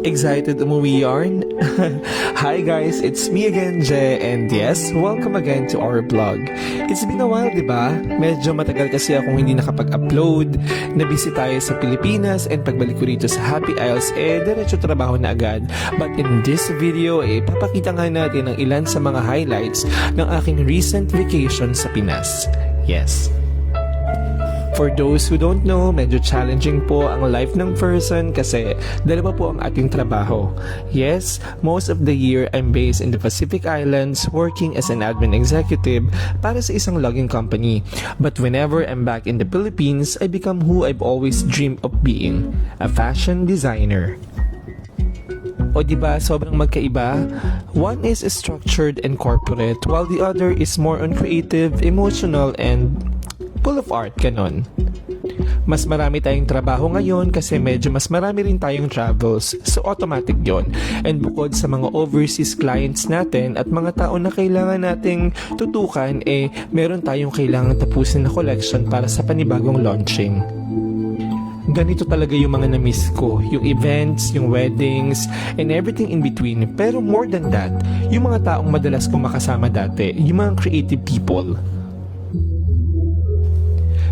Excited umuwi yarn? Hi guys, it's me again, Je, and yes, welcome again to our vlog. It's been a while, diba? Medyo matagal kasi akong hindi nakapag-upload, nabisi tayo sa Pilipinas, and pagbalik ko rito sa Happy Isles, diretso trabaho na agad. But in this video, papakita nga natin ang ilan sa mga highlights ng aking recent vacation sa Pinas. Yes. For those who don't know, medyo challenging po ang life ng person kasi dalawa po ang ating trabaho. Yes, most of the year I'm based in the Pacific Islands working as an admin executive para sa isang logging company. But whenever I'm back in the Philippines, I become who I've always dreamed of being, a fashion designer. O diba, sobrang magkaiba? One is structured and corporate, while the other is more on creative, emotional, and full of art, ganon. Mas marami tayong trabaho ngayon kasi medyo mas marami rin tayong travels, so automatic yon. And bukod sa mga overseas clients natin at mga tao na kailangan nating tutukan, meron tayong kailangan tapusin na collection para sa panibagong launching. Ganito talaga yung mga na-miss ko, yung events, yung weddings, and everything in between. Pero more than that, yung mga taong madalas kong makasama dati, yung mga creative people.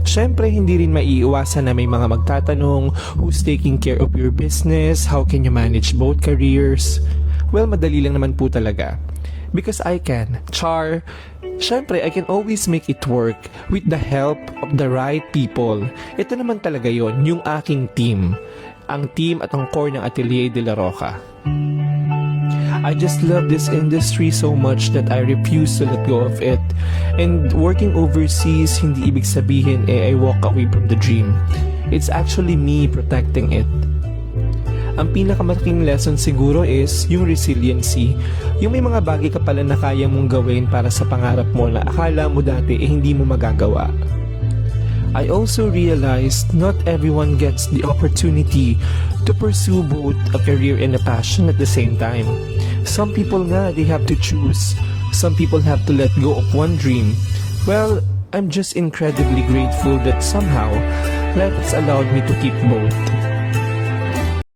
Siyempre, hindi rin maiiwasan na may mga magtatanong, who's taking care of your business? How can you manage both careers? Well, madali lang naman po talaga. Because I can. Char. Siyempre, I can always make it work with the help of the right people. Ito naman talaga yon, yung aking team. Ang team at ang core ng Atelier de la Roca. I just love this industry so much that I refuse to let go of it. And working overseas, hindi ibig sabihin I walk away from the dream. It's actually me protecting it. Ang pinakamalaking lesson siguro is yung resiliency. Yung may mga bagay ka pala na kaya mong gawin para sa pangarap mo na akala mo dati hindi mo magagawa. I also realized not everyone gets the opportunity to pursue both a career and a passion at the same time. Some people nga, they have to choose. Some people have to let go of one dream. Well, I'm just incredibly grateful that somehow life has allowed me to keep both.